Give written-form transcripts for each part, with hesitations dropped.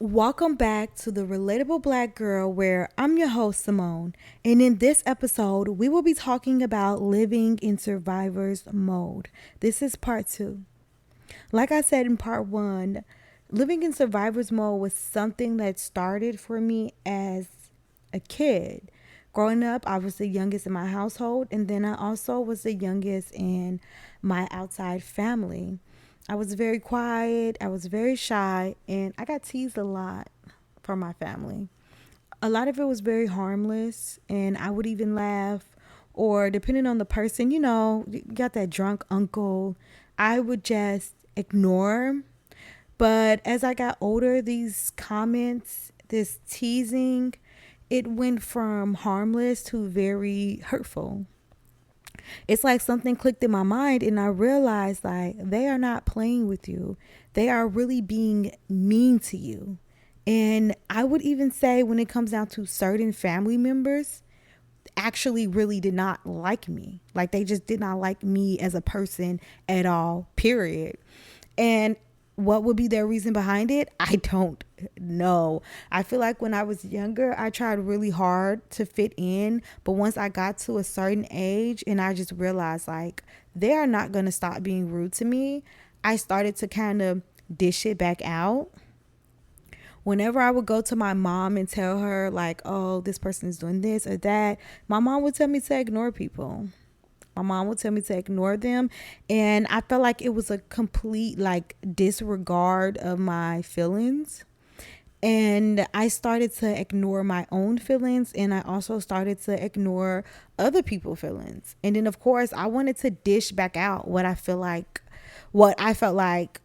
Welcome back to the Relatable Black Girl, where I'm your host, Simone. And in this episode, we will be talking about living in survivor's mode. This is part two. Like I said in part one, living in survivor's mode was something that started for me as a kid. Growing up, I was the youngest in my household, and then I also was the youngest in my outside family. I was very quiet, I was very shy, and I got teased a lot from my family. A lot of it was very harmless, and I would even laugh, or depending on the person, you got that drunk uncle, I would just ignore. But as I got older, these comments, this teasing, it went from harmless to very hurtful. It's like something clicked in my mind and I realized like they are not playing with you. They are really being mean to you. And I would even say when it comes down to certain family members, actually really did not like me. Like they just did not like me as a person at all, period. And what would be their reason behind it? I don't know. I feel like when I was younger, I tried really hard to fit in. But once I got to a certain age and I just realized like they are not going to stop being rude to me, I started to kind of dish it back out. Whenever I would go to my mom and tell her like, oh, this person is doing this or that, my mom would tell me to ignore people. My mom would tell me to ignore them. And I felt like it was a complete like disregard of my feelings. And I started to ignore my own feelings, and I also started to ignore other people's feelings. And then of course I wanted to dish back out what I felt like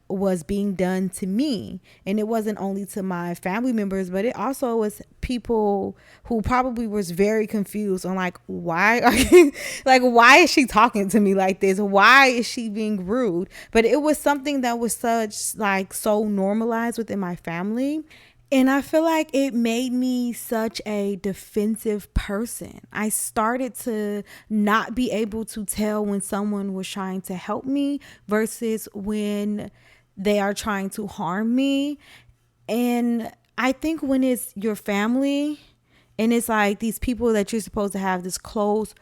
was being done to me. And it wasn't only to my family members, but it also was people who probably was very confused on like, why are you like, why is she talking to me like this? Why is she being rude? But it was something that was such like so normalized within my family. And I feel like it made me such a defensive person. I started to not be able to tell when someone was trying to help me versus when they are trying to harm me. And I think when it's your family and it's like these people that you're supposed to have this close,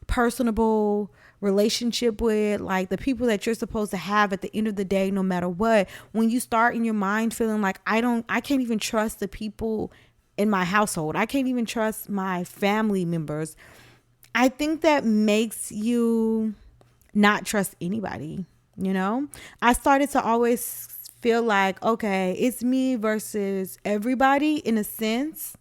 personable relationship with, like the people that you're supposed to have at the end of the day, no matter what, when you start in your mind feeling like I can't even trust the people in my household, I can't even trust my family members, I think that makes you not trust anybody, you know? I started to always feel like, okay, it's me versus everybody in a sense.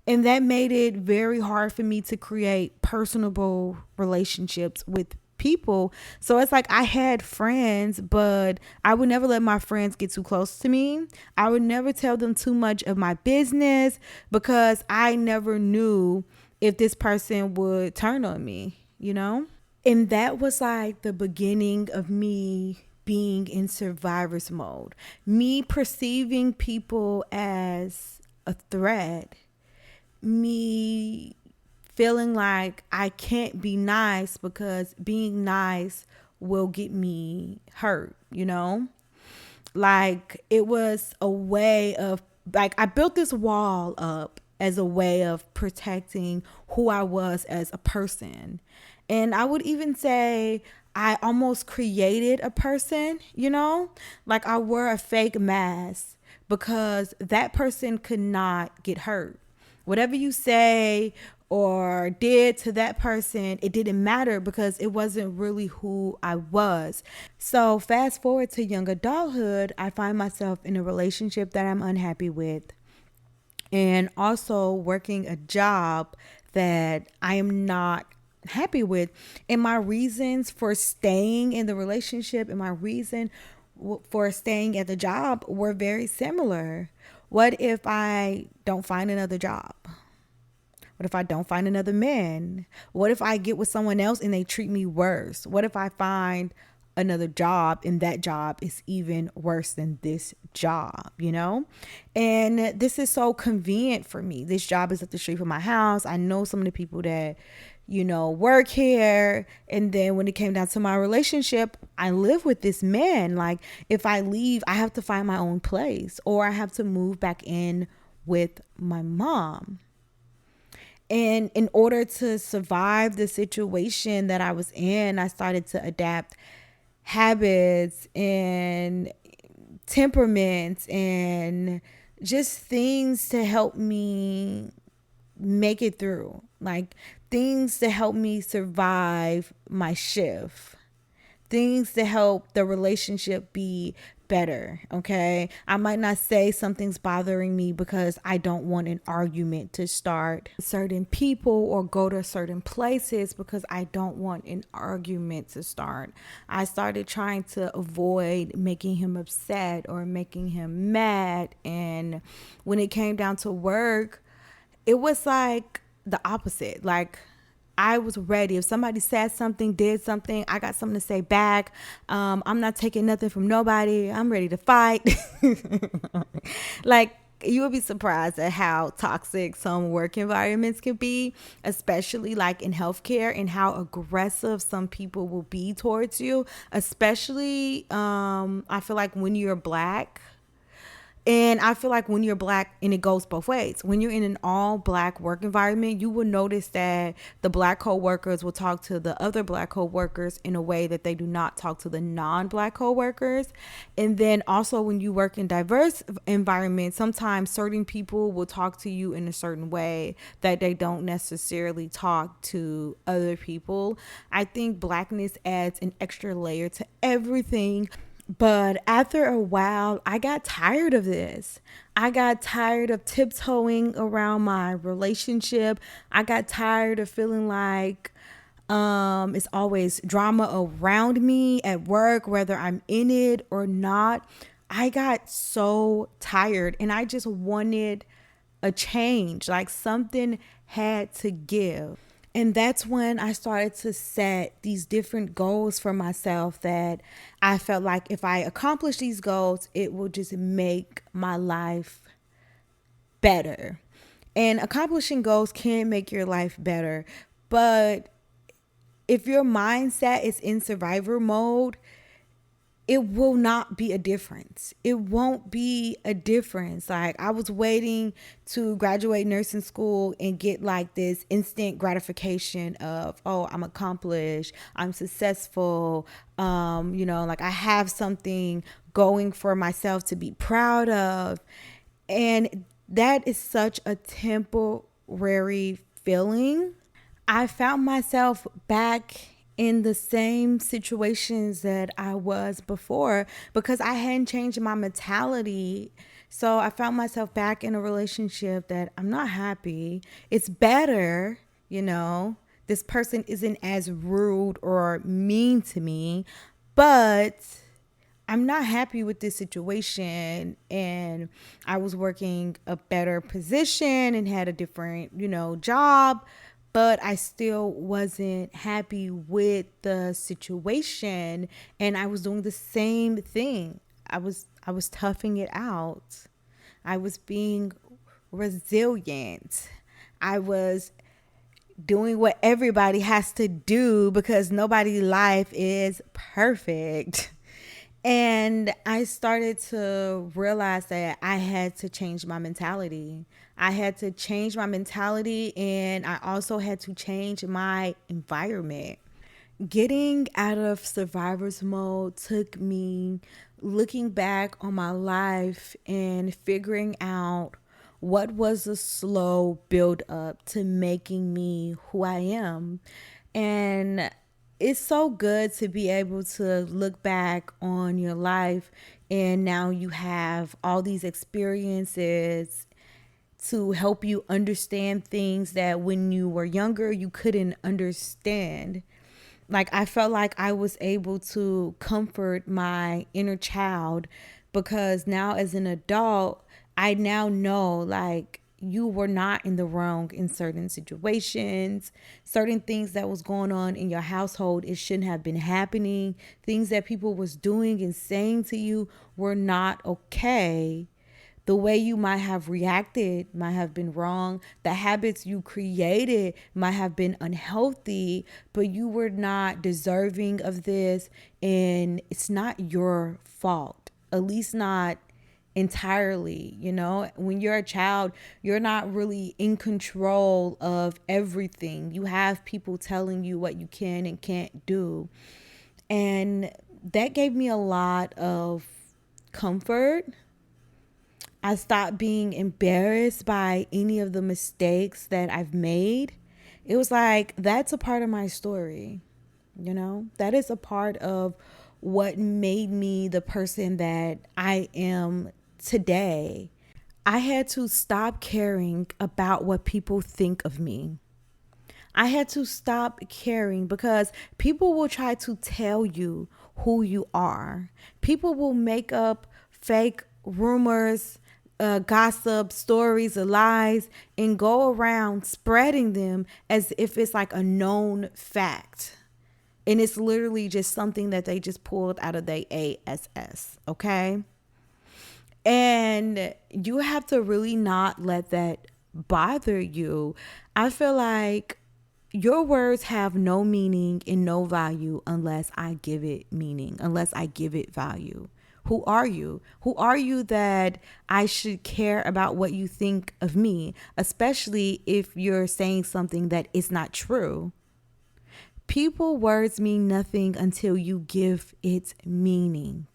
And that made it very hard for me to create personable relationships with people. So it's like I had friends, but I would never let my friends get too close to me. I would never tell them too much of my business because I never knew if this person would turn on me, you know? And that was like the beginning of me being in survivor's mode, me perceiving people as a threat, me feeling like I can't be nice because being nice will get me hurt, you know? Like it was a way of like I built this wall up as a way of protecting who I was as a person. And I would even say I almost created a person, you know? Like I wore a fake mask because that person could not get hurt. Whatever you say or did to that person, it didn't matter because it wasn't really who I was. So, fast forward to young adulthood, I find myself in a relationship that I'm unhappy with and also working a job that I am not happy with. And my reasons for staying in the relationship and my reason for staying at the job were very similar. What if I don't find another job? What if I don't find another man? What if I get with someone else and they treat me worse? What if I find another job and that job is even worse than this job, you know? And this is so convenient for me. This job is up the street from my house. I know some of the people that, work here. And then when it came down to my relationship, I live with this man. Like, if I leave, I have to find my own place, or I have to move back in with my mom. And in order to survive the situation that I was in, I started to adapt habits and temperaments and just things to help me make it through. Like, things to help me survive my shift, things to help the relationship be better. Okay. I might not say something's bothering me because I don't want an argument to start with certain people or go to certain places because I don't want an argument to start. I started trying to avoid making him upset or making him mad. And when it came down to work, it was like the opposite. Like, I was ready. If somebody said something, did something, I got something to say back. I'm not taking nothing from nobody. I'm ready to fight. Like, you would be surprised at how toxic some work environments can be, especially like in healthcare, and how aggressive some people will be towards you. Especially, I feel like when you're black, and I feel like when you're black, and it goes both ways. When you're in an all black work environment, you will notice that the black co-workers will talk to the other black co-workers in a way that they do not talk to the non-black co-workers. And then also when you work in diverse environments, sometimes certain people will talk to you in a certain way that they don't necessarily talk to other people. I think blackness adds an extra layer to everything. But after a while, I got tired of this. I got tired of tiptoeing around my relationship. I got tired of feeling like it's always drama around me at work, whether I'm in it or not. I got so tired and I just wanted a change. Like, something had to give. And that's when I started to set these different goals for myself that I felt like if I accomplish these goals, it will just make my life better. And accomplishing goals can make your life better. But if your mindset is in survivor mode, it will not be a difference. It won't be a difference. Like, I was waiting to graduate nursing school and get like this instant gratification of, oh, I'm accomplished, I'm successful, like I have something going for myself to be proud of. And that is such a temporary feeling. I found myself back in the same situations that I was before because I hadn't changed my mentality. So I found myself back in a relationship that I'm not happy. It's better, this person isn't as rude or mean to me, but I'm not happy with this situation. And I was working a better position and had a different, job, but I still wasn't happy with the situation. And I was doing the same thing. I was toughing it out. I was being resilient. I was doing what everybody has to do because nobody's life is perfect. And I started to realize that I had to change my mentality. I had to change my mentality, and I also had to change my environment. Getting out of survivor's mode took me looking back on my life and figuring out what was a slow build up to making me who I am. And it's so good to be able to look back on your life and now you have all these experiences to help you understand things that when you were younger you couldn't understand. Like, I felt like I was able to comfort my inner child because now as an adult, I now know, like, you were not in the wrong in certain situations, certain things that was going on in your household. It shouldn't have been happening. Things that people was doing and saying to you were not okay. The way you might have reacted might have been wrong. The habits you created might have been unhealthy, but you were not deserving of this. And it's not your fault, at least not entirely. When you're a child, you're not really in control of everything. You have people telling you what you can and can't do. And that gave me a lot of comfort. I stopped being embarrassed by any of the mistakes that I've made. It was like, that's a part of my story. That is a part of what made me the person that I am today. I had to stop caring about what people think of me. I had to stop caring because people will try to tell you who you are. People will make up fake rumors, gossip, stories, or lies, and go around spreading them as if it's like a known fact. And it's literally just something that they just pulled out of their ASS, okay? And you have to really not let that bother you. I feel like your words have no meaning and no value unless I give it meaning, unless I give it value. Who are you? Who are you that I should care about what you think of me, especially if you're saying something that is not true? People words mean nothing until you give it meaning,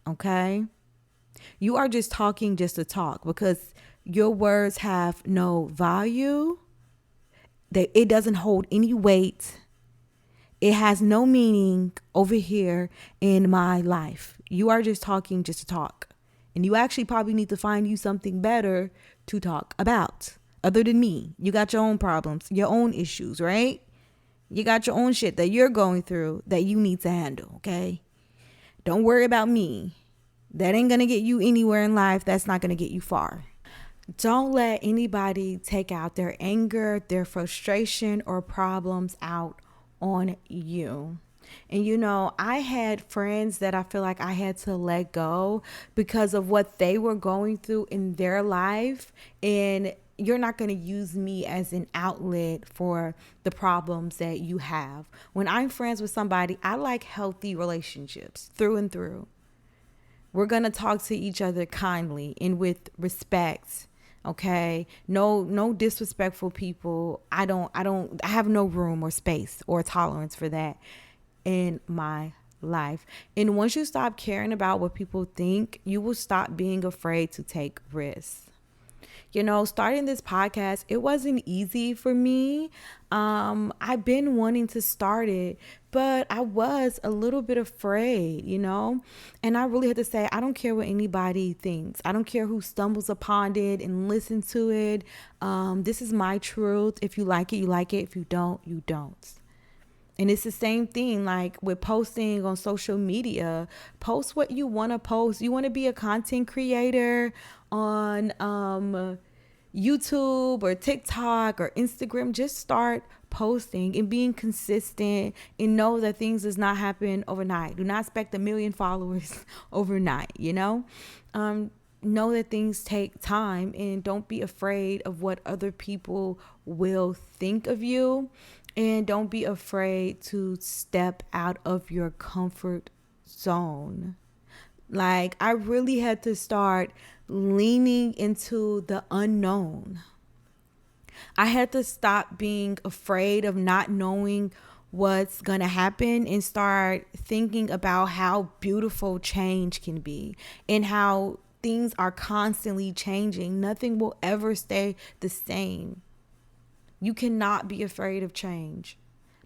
okay? You are just talking just to talk because your words have no value. It doesn't hold any weight. It has no meaning over here in my life. You are just talking just to talk. And you actually probably need to find you something better to talk about other than me. You got your own problems, your own issues, right? You got your own shit that you're going through that you need to handle, okay? Don't worry about me. That ain't going to get you anywhere in life. That's not going to get you far. Don't let anybody take out their anger, their frustration, or problems out on you. And I had friends that I feel like I had to let go because of what they were going through in their life. And you're not going to use me as an outlet for the problems that you have. When I'm friends with somebody, I like healthy relationships through and through. We're going to talk to each other kindly and with respect. Okay. No disrespectful people. I have no room or space or tolerance for that in my life. And once you stop caring about what people think, you will stop being afraid to take risks. Starting this podcast, it wasn't easy for me. I've been wanting to start it, but I was a little bit afraid, and I really had to say, I don't care what anybody thinks. I don't care who stumbles upon it and listen to it. This is my truth. If you like it, you like it. If you don't, you don't. And it's the same thing like with posting on social media. Post what you want to post. You want to be a content creator on YouTube or TikTok or Instagram. Just start posting and being consistent and know that things does not happen overnight. Do not expect 1 million followers overnight, know that things take time, and don't be afraid of what other people will think of you. And don't be afraid to step out of your comfort zone. Like, I really had to start leaning into the unknown. I had to stop being afraid of not knowing what's going to happen and start thinking about how beautiful change can be and how things are constantly changing. Nothing will ever stay the same. You cannot be afraid of change.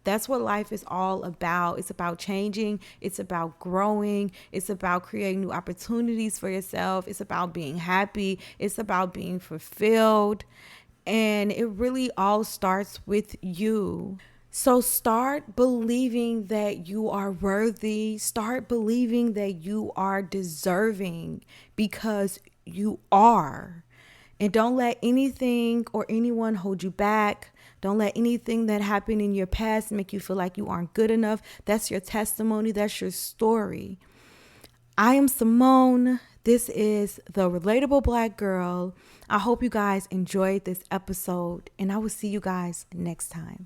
That's what life is all about. It's about changing. It's about growing. It's about creating new opportunities for yourself. It's about being happy. It's about being fulfilled. And it really all starts with you. So start believing that you are worthy. Start believing that you are deserving, because you are. And don't let anything or anyone hold you back. Don't let anything that happened in your past make you feel like you aren't good enough. That's your testimony. That's your story. I am Simone. This is the Relatable Black Girl. I hope you guys enjoyed this episode, and I will see you guys next time.